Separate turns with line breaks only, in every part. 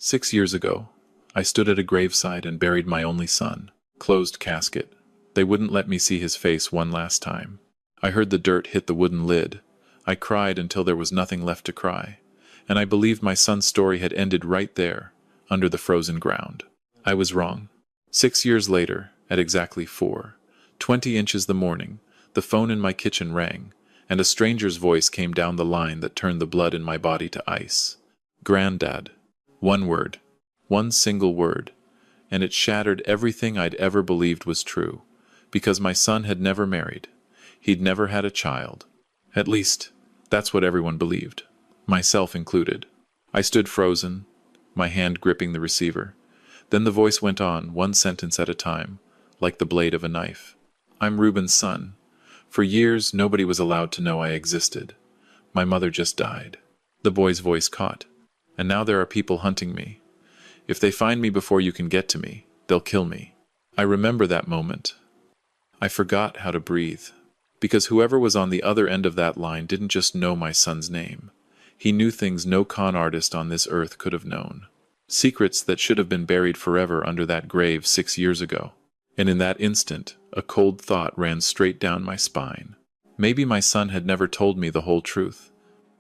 6 years ago, I stood at a graveside and buried my only son. Closed casket. They wouldn't let me see his face one last time. I heard the dirt hit the wooden lid. I cried until there was nothing left to cry. And I believed my son's story had ended right there, under the frozen ground. I was wrong. 6 years later, at exactly 4:20 inches the morning, the phone in my kitchen rang, and a stranger's voice came down the line that turned the blood in my body to ice. Granddad. One word. One single word. And it shattered everything I'd ever believed was true. Because my son had never married. He'd never had a child. At least, that's what everyone believed. Myself included. I stood frozen, my hand gripping the receiver. Then the voice went on, one sentence at a time, like the blade of a knife. I'm Reuben's son. For years, nobody was allowed to know I existed. My mother just died. The boy's voice caught. And now there are people hunting me. If they find me before you can get to me, they'll kill me. I remember that moment. I forgot how to breathe. Because whoever was on the other end of that line didn't just know my son's name. He knew things no con artist on this earth could have known. Secrets that should have been buried forever under that grave 6 years ago. And in that instant, a cold thought ran straight down my spine. Maybe my son had never told me the whole truth.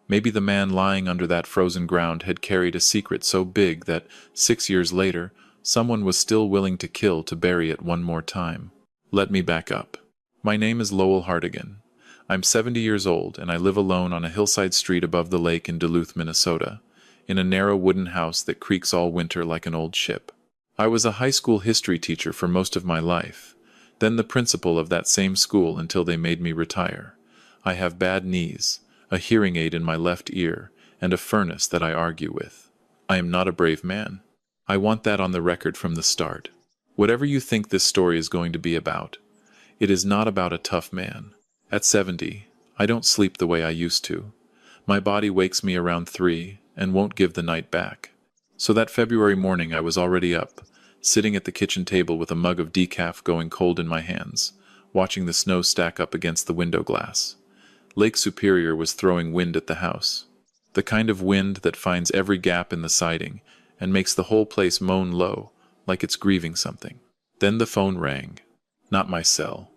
Maybe the man lying under that frozen ground had carried a secret so big that 6 years later, someone was still willing to kill to bury it one more time. Let me back up. My name is Lowell Hartigan. I'm 70 years old and I live alone on a hillside street above the lake in Duluth, Minnesota, in a narrow wooden house that creaks all winter like an old ship. I was a high school history teacher for most of my life, then the principal of that same school until they made me retire. I have bad knees, a hearing aid in my left ear, and a furnace that I argue with. I am not a brave man. I want that on the record from the start. Whatever you think this story is going to be about, it is not about a tough man. At 70, I don't sleep the way I used to. My body wakes me around 3 and won't give the night back. So that February morning I was already up, sitting at the kitchen table with a mug of decaf going cold in my hands, watching the snow stack up against the window glass. Lake Superior was throwing wind at the house. The kind of wind that finds every gap in the siding and makes the whole place moan low, like it's grieving something. Then the phone rang. Not my cell.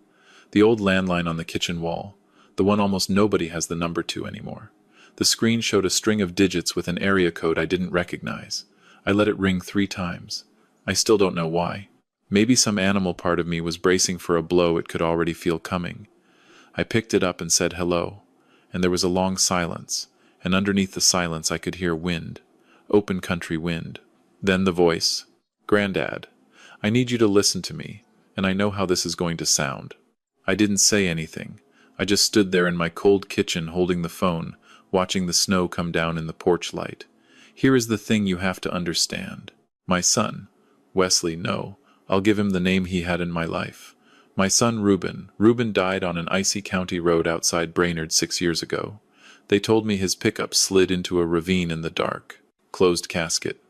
The old landline on the kitchen wall, the one almost nobody has the number to anymore. The screen showed a string of digits with an area code I didn't recognize. I let it ring 3 times. I still don't know why. Maybe some animal part of me was bracing for a blow it could already feel coming. I picked it up and said hello, and there was a long silence, and underneath the silence I could hear wind, open country wind. Then the voice, Granddad, I need you to listen to me, and I know how this is going to sound. I didn't say anything. I just stood there in my cold kitchen holding the phone, watching the snow come down in the porch light. Here is the thing you have to understand. My son, Wesley, no, I'll give him the name he had in my life. My son Reuben died on an icy county road outside Brainerd 6 years ago. They told me his pickup slid into a ravine in the dark. Closed casket.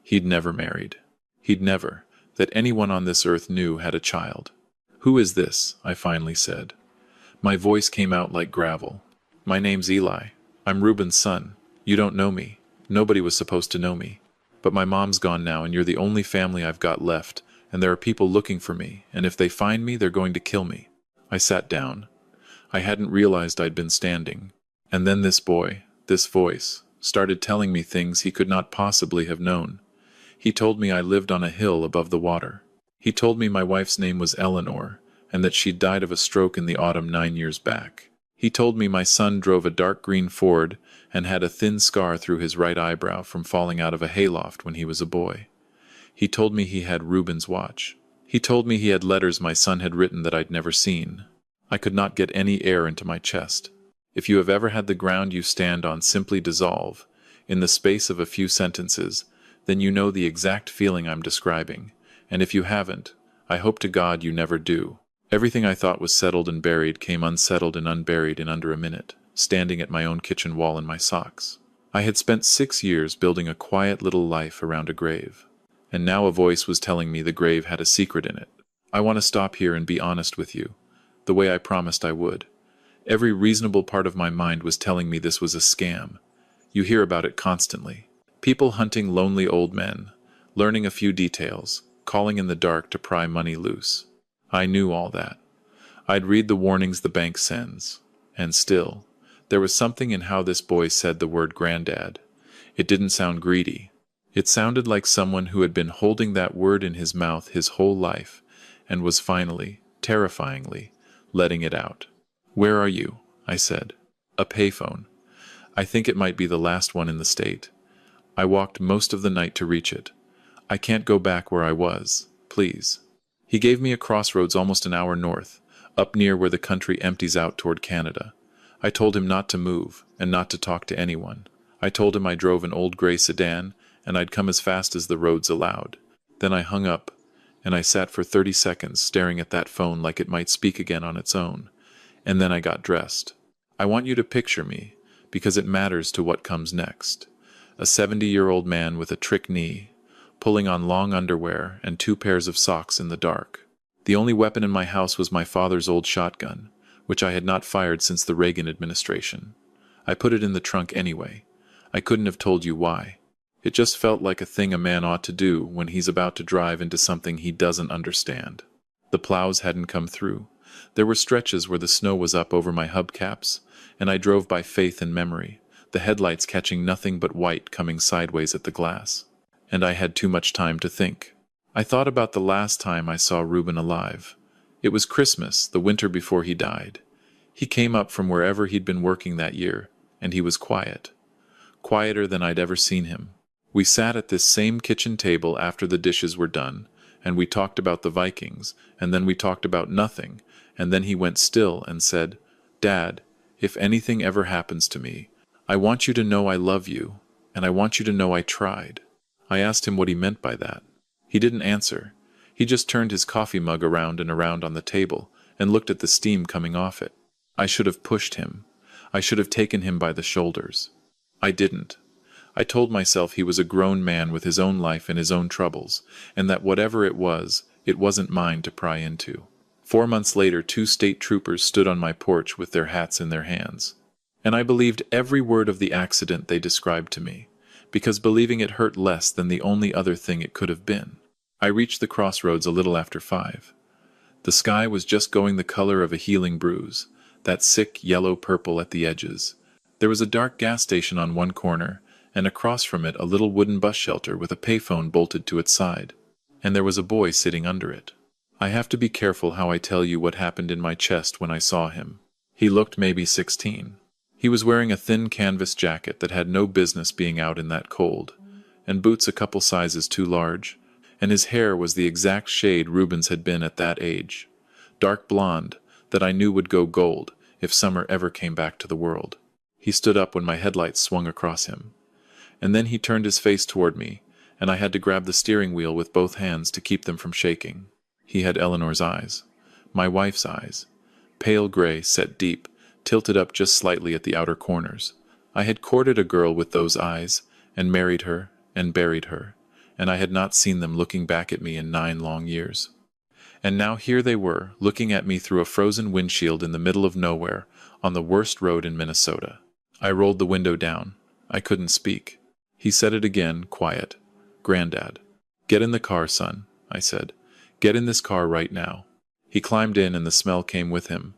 He'd never married. He'd never, that anyone on this earth knew, had a child. Who is this? I finally said. My voice came out like gravel. My name's Eli. I'm Reuben's son. You don't know me. Nobody was supposed to know me. But my mom's gone now and you're the only family I've got left, and there are people looking for me, and if they find me, they're going to kill me. I sat down. I hadn't realized I'd been standing. And then this boy, this voice, started telling me things he could not possibly have known. He told me I lived on a hill above the water. He told me my wife's name was Eleanor, and that she'd died of a stroke in the autumn 9 years back. He told me my son drove a dark green Ford and had a thin scar through his right eyebrow from falling out of a hayloft when he was a boy. He told me he had Reuben's watch. He told me he had letters my son had written that I'd never seen. I could not get any air into my chest. If you have ever had the ground you stand on simply dissolve, in the space of a few sentences, then you know the exact feeling I'm describing, and if you haven't, I hope to God you never do. Everything I thought was settled and buried came unsettled and unburied in under a minute, standing at my own kitchen wall in my socks. I had spent 6 years building a quiet little life around a grave, and now a voice was telling me the grave had a secret in it. I want to stop here and be honest with you, the way I promised I would. Every reasonable part of my mind was telling me this was a scam. You hear about it constantly. People hunting lonely old men, learning a few details, calling in the dark to pry money loose. I knew all that. I'd read the warnings the bank sends. And still, there was something in how this boy said the word Granddad. It didn't sound greedy. It sounded like someone who had been holding that word in his mouth his whole life and was finally, terrifyingly, letting it out. "Where are you?" I said. "A payphone. I think it might be the last one in the state. I walked most of the night to reach it. I can't go back where I was. Please." He gave me a crossroads almost an hour north, up near where the country empties out toward Canada. I told him not to move, and not to talk to anyone. I told him I drove an old gray sedan, and I'd come as fast as the roads allowed. Then I hung up, and I sat for 30 seconds staring at that phone like it might speak again on its own. And then I got dressed. I want you to picture me, because it matters to what comes next. A 70-year-old man with a trick knee, pulling on long underwear and 2 pairs of socks in the dark. The only weapon in my house was my father's old shotgun, which I had not fired since the Reagan administration. I put it in the trunk anyway. I couldn't have told you why. It just felt like a thing a man ought to do when he's about to drive into something he doesn't understand. The plows hadn't come through. There were stretches where the snow was up over my hubcaps, and I drove by faith and memory, the headlights catching nothing but white coming sideways at the glass. And I had too much time to think. I thought about the last time I saw Reuben alive. It was Christmas, the winter before he died. He came up from wherever he'd been working that year, and he was quiet. Quieter than I'd ever seen him. We sat at this same kitchen table after the dishes were done, and we talked about the Vikings, and then we talked about nothing, and then he went still and said, "Dad, if anything ever happens to me, I want you to know I love you, and I want you to know I tried." I asked him what he meant by that. He didn't answer. He just turned his coffee mug around and around on the table and looked at the steam coming off it. I should have pushed him. I should have taken him by the shoulders. I didn't. I told myself he was a grown man with his own life and his own troubles, and that whatever it wasn't mine to pry into. 4 months later, 2 state troopers stood on my porch with their hats in their hands. And I believed every word of the accident they described to me, because believing it hurt less than the only other thing it could have been. I reached the crossroads a little after 5. The sky was just going the color of a healing bruise, that sick yellow-purple at the edges. There was a dark gas station on one corner, and across from it a little wooden bus shelter with a payphone bolted to its side. And there was a boy sitting under it. I have to be careful how I tell you what happened in my chest when I saw him. He looked maybe 16. He was wearing a thin canvas jacket that had no business being out in that cold, and boots a couple sizes too large, and his hair was the exact shade Reuben's had been at that age. Dark blonde, that I knew would go gold if summer ever came back to the world. He stood up when my headlights swung across him. And then he turned his face toward me, and I had to grab the steering wheel with both hands to keep them from shaking. He had Eleanor's eyes. My wife's eyes. Pale gray, set deep, tilted up just slightly at the outer corners. I had courted a girl with those eyes, and married her, and buried her, and I had not seen them looking back at me in 9 long years. And now here they were, looking at me through a frozen windshield in the middle of nowhere, on the worst road in Minnesota. I rolled the window down. I couldn't speak. He said it again, quiet. "Granddad." "Get in the car, son," I said. "Get in this car right now." He climbed in and the smell came with him.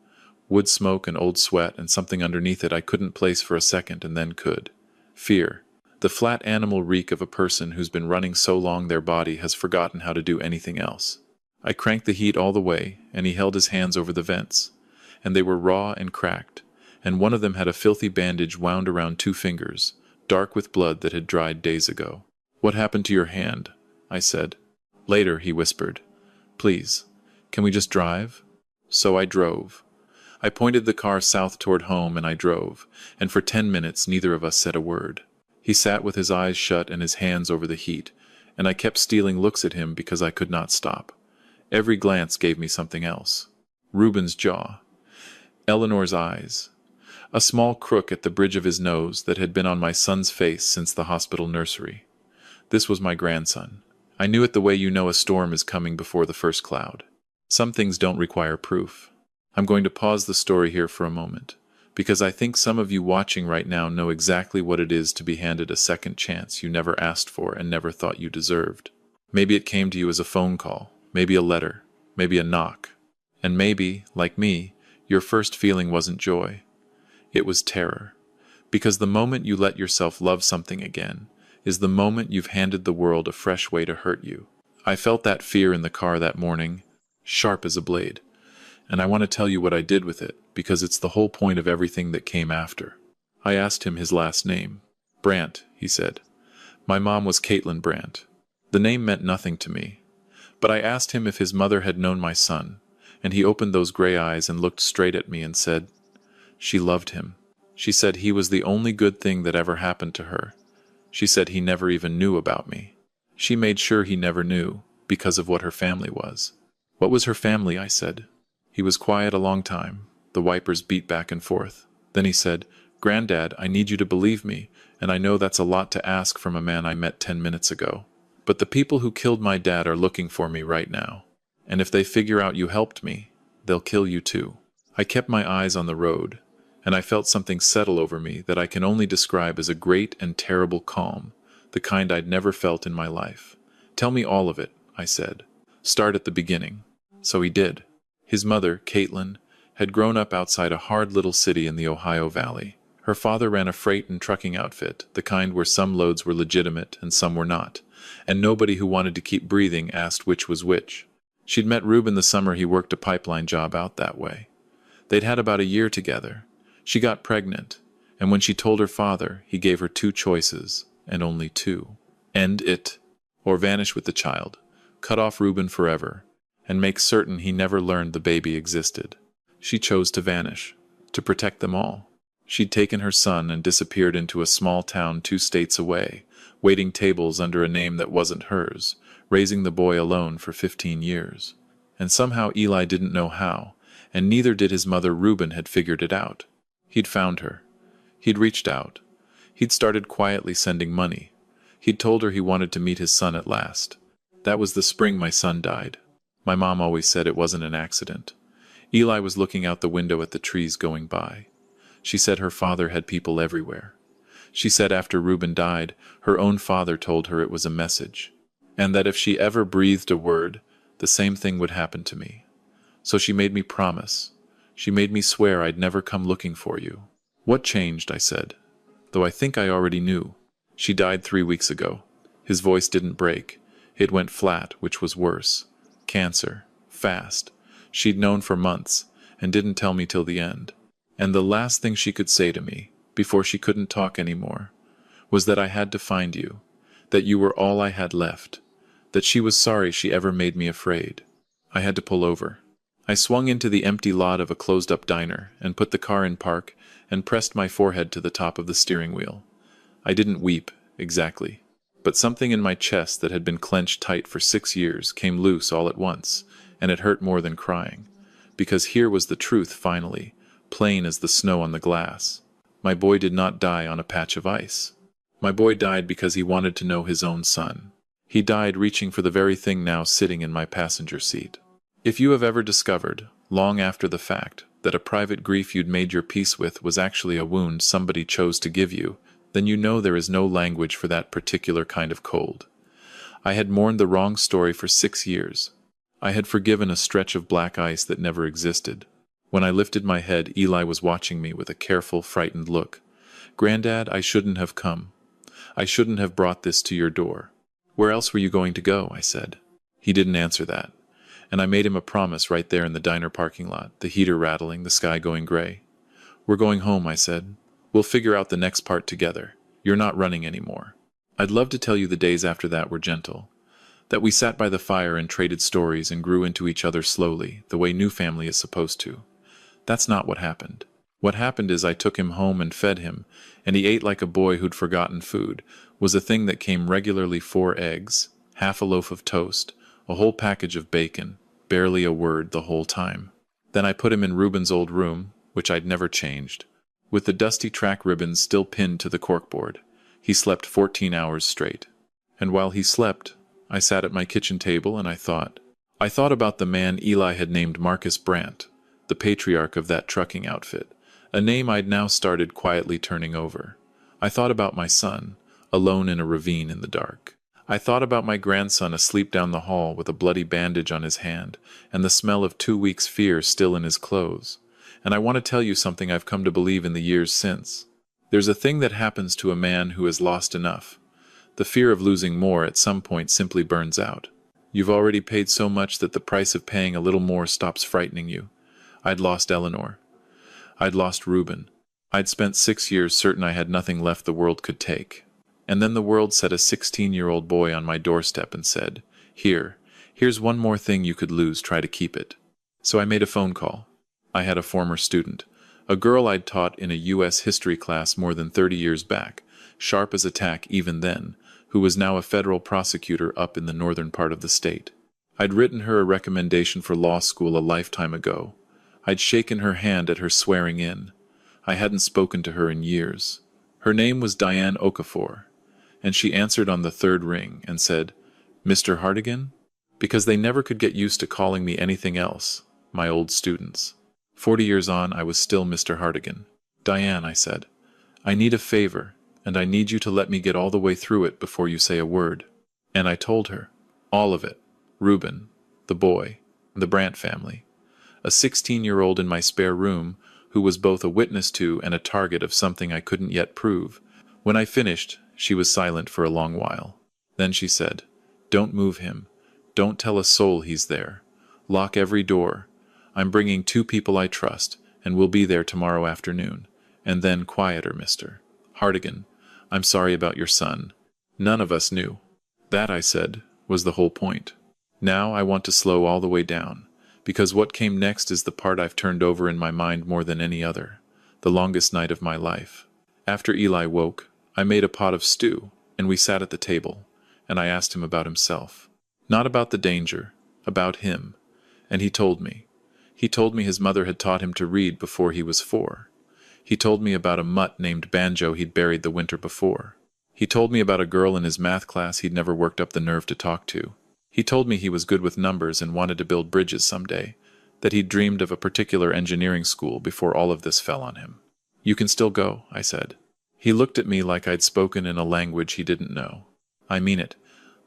Wood smoke and old sweat and something underneath it I couldn't place for a second and then could. Fear. The flat animal reek of a person who's been running so long their body has forgotten how to do anything else. I cranked the heat all the way, and he held his hands over the vents. And they were raw and cracked, and one of them had a filthy bandage wound around 2 fingers, dark with blood that had dried days ago. "What happened to your hand?" I said. "Later," he whispered. "Please, can we just drive?" So I drove. I pointed the car south toward home and I drove, and for 10 minutes neither of us said a word. He sat with his eyes shut and his hands over the heat, and I kept stealing looks at him because I could not stop. Every glance gave me something else. Reuben's jaw. Eleanor's eyes. A small crook at the bridge of his nose that had been on my son's face since the hospital nursery. This was my grandson. I knew it the way you know a storm is coming before the first cloud. Some things don't require proof. I'm going to pause the story here for a moment. because I think some of you watching right now know exactly what it is to be handed a second chance you never asked for and never thought you deserved. Maybe it came to you as a phone call, maybe a letter, maybe a knock. And maybe, like me, your first feeling wasn't joy. It was terror. Because the moment you let yourself love something again is the moment you've handed the world a fresh way to hurt you. I felt that fear in the car that morning, sharp as a blade. And I want to tell you what I did with it, because it's the whole point of everything that came after. I asked him his last name. Brandt, he said. My mom was Caitlin Brandt. The name meant nothing to me. But I asked him if his mother had known my son, and he opened those gray eyes and looked straight at me and said, she loved him. She said he was the only good thing that ever happened to her. She said he never even knew about me. She made sure he never knew, because of what her family was. What was her family? I said. He was quiet a long time. The wipers beat back and forth. Then he said, Granddad, I need you to believe me, and I know that's a lot to ask from a man I met 10 minutes ago. But the people who killed my dad are looking for me right now. And if they figure out you helped me, they'll kill you too. I kept my eyes on the road, and I felt something settle over me that I can only describe as a great and terrible calm, the kind I'd never felt in my life. Tell me all of it, I said. Start at the beginning. So he did. His mother, Caitlin, had grown up outside a hard little city in the Ohio Valley. Her father ran a freight and trucking outfit, the kind where some loads were legitimate and some were not, and nobody who wanted to keep breathing asked which was which. She'd met Reuben the summer he worked a pipeline job out that way. They'd had about a year together. She got pregnant, and when she told her father, he gave her two choices, and only two. End it, or vanish with the child, cut off Reuben forever, and make certain he never learned the baby existed. She chose to vanish, to protect them all. She'd taken her son and disappeared into a small town 2 states away, waiting tables under a name that wasn't hers, raising the boy alone for 15 years. And somehow Eli didn't know how, and neither did his mother. Reuben had figured it out. He'd found her. He'd reached out. He'd started quietly sending money. He'd told her he wanted to meet his son at last. That was the spring my son died. My mom always said it wasn't an accident. Eli was looking out the window at the trees going by. She said her father had people everywhere. She said after Reuben died, her own father told her it was a message, and that if she ever breathed a word, the same thing would happen to me. So she made me promise. She made me swear I'd never come looking for you. What changed? I said, though I think I already knew. She died 3 weeks ago. His voice didn't break. It went flat, which was worse. Cancer. Fast. She'd known for months, and didn't tell me till the end. And the last thing she could say to me, before she couldn't talk anymore, was that I had to find you, that you were all I had left, that she was sorry she ever made me afraid. I had to pull over. I swung into the empty lot of a closed-up diner and put the car in park and pressed my forehead to the top of the steering wheel. I didn't weep, exactly, but something in my chest that had been clenched tight for 6 years came loose all at once, and it hurt more than crying, because here was the truth finally, plain as the snow on the glass. My boy did not die on a patch of ice. My boy died because he wanted to know his own son. He died reaching for the very thing now sitting in my passenger seat. If you have ever discovered, long after the fact, that a private grief you'd made your peace with was actually a wound somebody chose to give you, then you know there is no language for that particular kind of cold. I had mourned the wrong story for 6 years. I had forgiven a stretch of black ice that never existed. When I lifted my head, Eli was watching me with a careful, frightened look. Granddad, I shouldn't have come. I shouldn't have brought this to your door. Where else were you going to go? I said. He didn't answer that. And I made him a promise right there in the diner parking lot, the heater rattling, the sky going gray. We're going home, I said. We'll figure out the next part together. You're not running anymore. I'd love to tell you the days after that were gentle. That we sat by the fire and traded stories and grew into each other slowly, the way new family is supposed to. That's not what happened. What happened is I took him home and fed him, and he ate like a boy who'd forgotten food, was a thing that came regularly: 4 eggs, half a loaf of toast, a whole package of bacon, barely a word the whole time. Then I put him in Reuben's old room, which I'd never changed, with the dusty track ribbons still pinned to the corkboard. He slept 14 hours straight. And while he slept, I sat at my kitchen table and I thought. I thought about the man Eli had named Marcus Brandt, the patriarch of that trucking outfit, A name I'd now started quietly turning over. I thought about my son, alone in a ravine in the dark. I thought about my grandson asleep down the hall with a bloody bandage on his hand, and the smell of 2 weeks' fear still in his clothes. And I want to tell you something I've come to believe in the years since. There's a thing that happens to a man who has lost enough. The fear of losing more at some point simply burns out. You've already paid so much that the price of paying a little more stops frightening you. I'd lost Eleanor. I'd lost Reuben. I'd spent 6 years certain I had nothing left the world could take. And then the world set a 16-year-old boy on my doorstep and said, here's one more thing you could lose, try to keep it. So I made a phone call. I had a former student, a girl I'd taught in a U.S. history class more than 30 years back, sharp as a tack even then, who was now a federal prosecutor up in the northern part of the state. I'd written her a recommendation for law school a lifetime ago. I'd shaken her hand at her swearing in. I hadn't spoken to her in years. Her name was Diane Okafor, and she answered on the third ring and said, "Mr. Hartigan?" Because they never could get used to calling me anything else, my old students. 40 years on, I was still Mr. Hartigan. "Diane," I said, "I need a favor, and I need you to let me get all the way through it before you say a word." And I told her. All of it. Reuben, the boy, the Brandt family. A 16-year-old in my spare room who was both a witness to and a target of something I couldn't yet prove. When I finished, she was silent for a long while. Then she said, "Don't move him. Don't tell a soul he's there. Lock every door. I'm bringing 2 people I trust, and we'll be there tomorrow afternoon." And then quieter, "Mr. Hartigan, I'm sorry about your son. None of us knew." That, I said, was the whole point. Now I want to slow all the way down, because what came next is the part I've turned over in my mind more than any other, the longest night of my life. After Eli woke, I made a pot of stew, and we sat at the table, and I asked him about himself. Not about the danger, about him. And he told me. He told me his mother had taught him to read before he was 4. He told me about a mutt named Banjo he'd buried the winter before. He told me about a girl in his math class he'd never worked up the nerve to talk to. He told me he was good with numbers and wanted to build bridges someday, that he'd dreamed of a particular engineering school before all of this fell on him. "You can still go," I said. He looked at me like I'd spoken in a language he didn't know. "I mean it."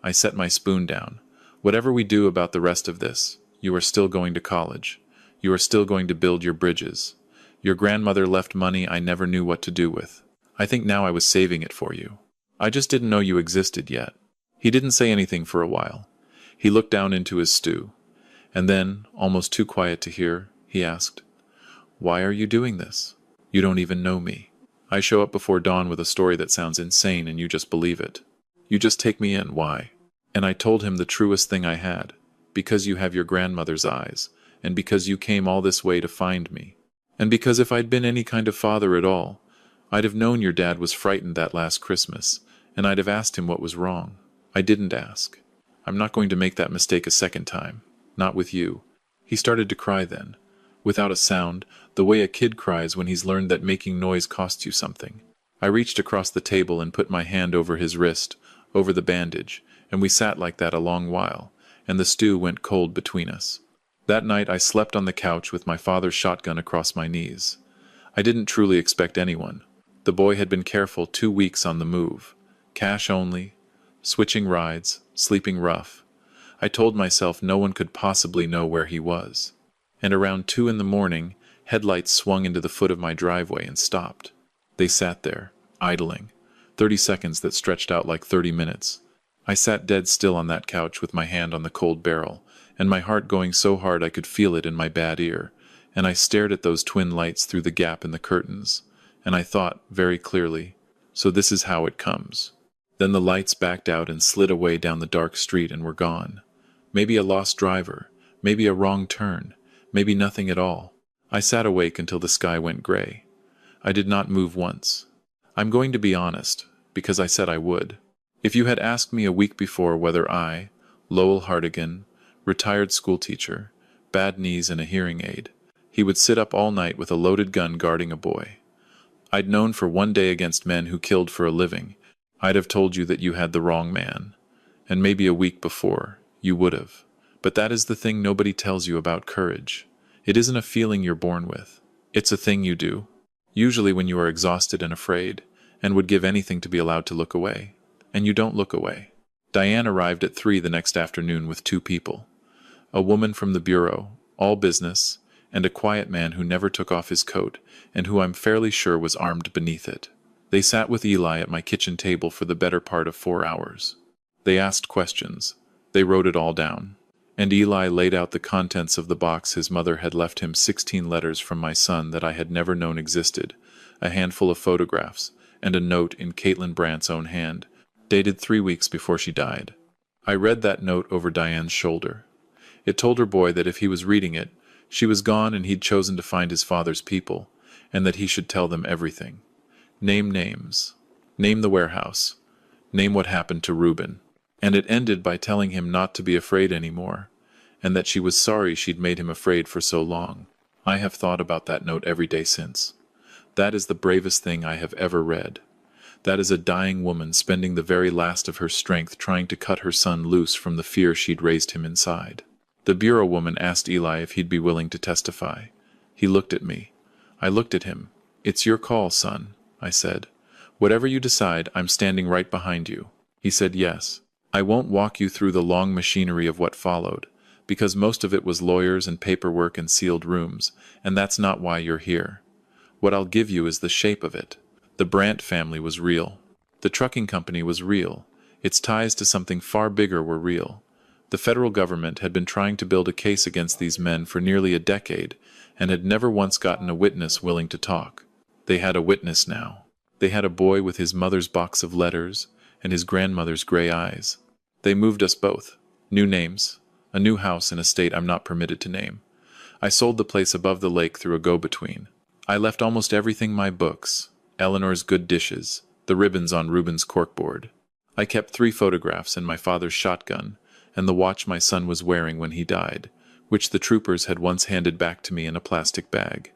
I set my spoon down. "Whatever we do about the rest of this, you are still going to college. You are still going to build your bridges. Your grandmother left money I never knew what to do with. I think now I was saving it for you. I just didn't know you existed yet." He didn't say anything for a while. He looked down into his stew. And then, almost too quiet to hear, he asked, "Why are you doing this? You don't even know me. I show up before dawn with a story that sounds insane and you just believe it. You just take me in, why?" And I told him the truest thing I had, because you have your grandmother's eyes, and because you came all this way to find me. And because if I'd been any kind of father at all, I'd have known your dad was frightened that last Christmas, and I'd have asked him what was wrong. I didn't ask. I'm not going to make that mistake a second time. Not with you. He started to cry then, without a sound, the way a kid cries when he's learned that making noise costs you something. I reached across the table and put my hand over his wrist, over the bandage, and we sat like that a long while, and the stew went cold between us. That night I slept on the couch with my father's shotgun across my knees. I didn't truly expect anyone. The boy had been careful 2 weeks on the move. Cash only, switching rides, sleeping rough. I told myself no one could possibly know where he was. And around 2 in the morning, headlights swung into the foot of my driveway and stopped. They sat there, idling, 30 seconds that stretched out like 30 minutes. I sat dead still on that couch with my hand on the cold barrel, and my heart going so hard I could feel it in my bad ear, and I stared at those twin lights through the gap in the curtains, and I thought, very clearly, so this is how it comes. Then the lights backed out and slid away down the dark street and were gone. Maybe a lost driver, maybe a wrong turn, maybe nothing at all. I sat awake until the sky went gray. I did not move once. I'm going to be honest, because I said I would. If you had asked me a week before whether I, Lowell Hartigan, retired schoolteacher, bad knees and a hearing aid, he would sit up all night with a loaded gun guarding a boy. I'd known for one day against men who killed for a living, I'd have told you that you had the wrong man. And maybe a week before, you would have. But that is the thing nobody tells you about courage. It isn't a feeling you're born with. It's a thing you do. Usually when you are exhausted and afraid, and would give anything to be allowed to look away. And you don't look away. Diane arrived at 3 the next afternoon with 2 people. A woman from the bureau, all business, and a quiet man who never took off his coat, and who I'm fairly sure was armed beneath it. They sat with Eli at my kitchen table for the better part of 4 hours. They asked questions. They wrote it all down. And Eli laid out the contents of the box his mother had left him: 16 letters from my son that I had never known existed, a handful of photographs, and a note in Caitlin Brandt's own hand, dated 3 weeks before she died. I read that note over Diane's shoulder. It told her boy that if he was reading it, she was gone and he'd chosen to find his father's people, and that he should tell them everything. Name names. Name the warehouse. Name what happened to Reuben. And it ended by telling him not to be afraid anymore, and that she was sorry she'd made him afraid for so long. I have thought about that note every day since. That is the bravest thing I have ever read. That is a dying woman spending the very last of her strength trying to cut her son loose from the fear she'd raised him inside. The bureau woman asked Eli if he'd be willing to testify. He looked at me. I looked at him. "It's your call, son," I said. "Whatever you decide, I'm standing right behind you." He said yes. I won't walk you through the long machinery of what followed, because most of it was lawyers and paperwork and sealed rooms, and that's not why you're here. What I'll give you is the shape of it. The Brandt family was real. The trucking company was real. Its ties to something far bigger were real. The federal government had been trying to build a case against these men for nearly a decade, and had never once gotten a witness willing to talk. They had a witness now. They had a boy with his mother's box of letters and his grandmother's gray eyes. They moved us both. New names. A new house in a state I'm not permitted to name. I sold the place above the lake through a go-between. I left almost everything: my books, Eleanor's good dishes, the ribbons on Reuben's corkboard. I kept 3 photographs and my father's shotgun, and the watch my son was wearing when he died, which the troopers had once handed back to me in a plastic bag.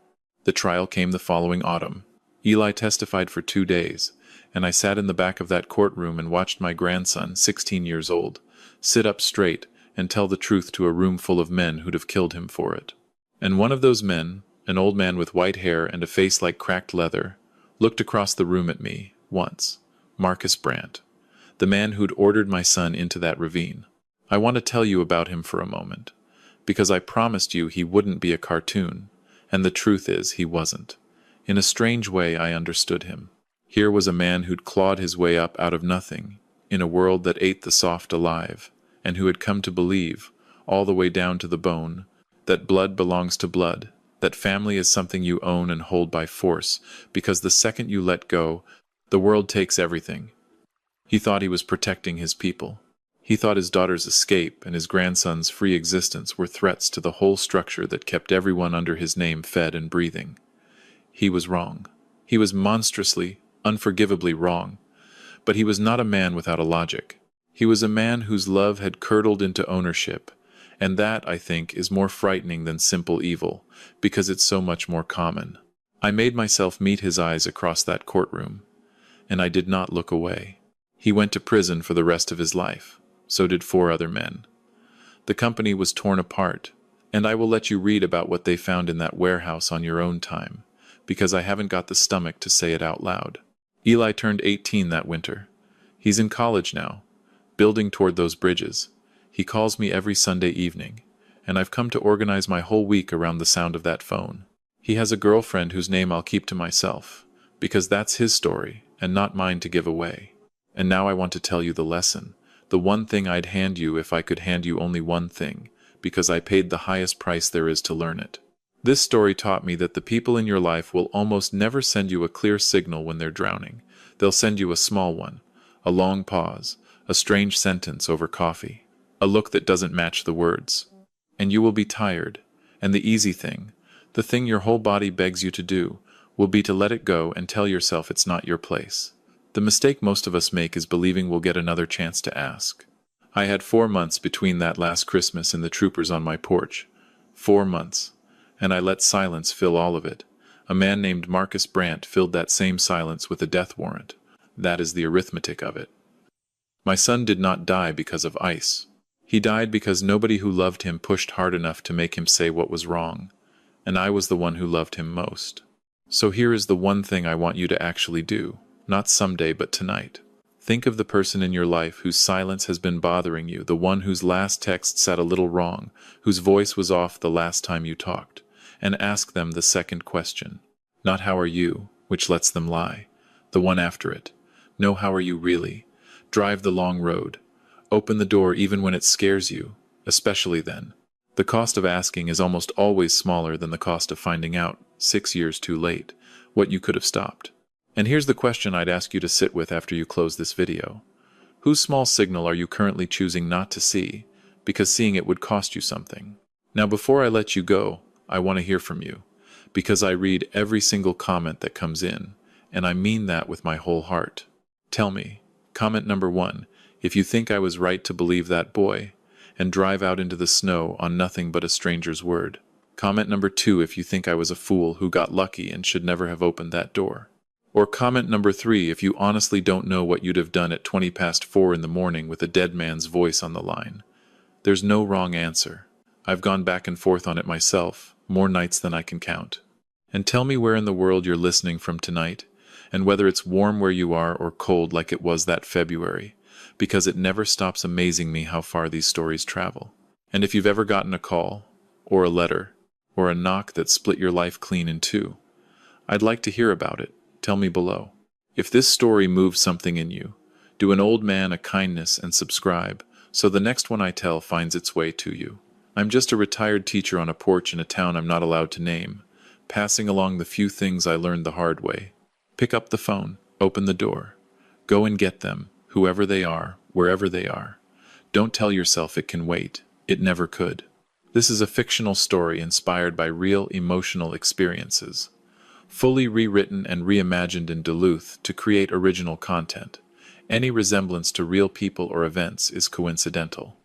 The trial came the following autumn. Eli testified for 2 days, and I sat in the back of that courtroom and watched my grandson, 16 years old, sit up straight and tell the truth to a room full of men who'd have killed him for it. And one of those men, an old man with white hair and a face like cracked leather, looked across the room at me, once. Marcus Brandt, the man who'd ordered my son into that ravine. I want to tell you about him for a moment, because I promised you he wouldn't be a cartoon, and the truth is he wasn't. In a strange way I understood him. Here was a man who'd clawed his way up out of nothing, in a world that ate the soft alive, and who had come to believe, all the way down to the bone, that blood belongs to blood, that family is something you own and hold by force, because the second you let go, the world takes everything. He thought he was protecting his people. He thought his daughter's escape and his grandson's free existence were threats to the whole structure that kept everyone under his name fed and breathing. He was wrong. He was monstrously, unforgivably wrong. But he was not a man without a logic. He was a man whose love had curdled into ownership, and that, I think, is more frightening than simple evil, because it's so much more common. I made myself meet his eyes across that courtroom, and I did not look away. He went to prison for the rest of his life. So did 4 other men. The company was torn apart, and I will let you read about what they found in that warehouse on your own time, because I haven't got the stomach to say it out loud. Eli turned 18 that winter. He's in college now, building toward those bridges. He calls me every Sunday evening, and I've come to organize my whole week around the sound of that phone. He has a girlfriend whose name I'll keep to myself, because that's his story, and not mine to give away. And now I want to tell you the lesson, the one thing I'd hand you if I could hand you only one thing, because I paid the highest price there is to learn it. This story taught me that the people in your life will almost never send you a clear signal when they're drowning. They'll send you a small one, a long pause, a strange sentence over coffee, a look that doesn't match the words. And you will be tired, and the easy thing, the thing your whole body begs you to do, will be to let it go and tell yourself it's not your place. The mistake most of us make is believing we'll get another chance to ask. I had 4 months between that last Christmas and the troopers on my porch. 4 months. And I let silence fill all of it. A man named Marcus Brandt filled that same silence with a death warrant. That is the arithmetic of it. My son did not die because of ice. He died because nobody who loved him pushed hard enough to make him say what was wrong. And I was the one who loved him most. So here is the one thing I want you to actually do, not someday but tonight. Think of the person in your life whose silence has been bothering you, the one whose last text sat a little wrong, whose voice was off the last time you talked, and ask them the second question. Not how are you, which lets them lie. The one after it. No, how are you really? Drive the long road. Open the door even when it scares you, especially then. The cost of asking is almost always smaller than the cost of finding out, 6 years too late, what you could have stopped. And here's the question I'd ask you to sit with after you close this video. Whose small signal are you currently choosing not to see, because seeing it would cost you something? Now before I let you go, I want to hear from you, because I read every single comment that comes in, and I mean that with my whole heart. Tell me, comment number 1, if you think I was right to believe that boy, and drive out into the snow on nothing but a stranger's word. Comment number 2 if you think I was a fool who got lucky and should never have opened that door. Or comment number 3 if you honestly don't know what you'd have done at 4:20 in the morning with a dead man's voice on the line. There's no wrong answer. I've gone back and forth on it myself, more nights than I can count. And tell me where in the world you're listening from tonight, and whether it's warm where you are or cold like it was that February, because it never stops amazing me how far these stories travel. And if you've ever gotten a call, or a letter, or a knock that split your life clean in two, I'd like to hear about it. Tell me below. If this story moves something in you, do an old man a kindness and subscribe, so the next one I tell finds its way to you. I'm just a retired teacher on a porch in a town I'm not allowed to name, passing along the few things I learned the hard way. Pick up the phone, open the door. Go and get them, whoever they are, wherever they are. Don't tell yourself it can wait. It never could. This is a fictional story inspired by real emotional experiences, fully rewritten and reimagined in Duluth to create original content. Any resemblance to real people or events is coincidental.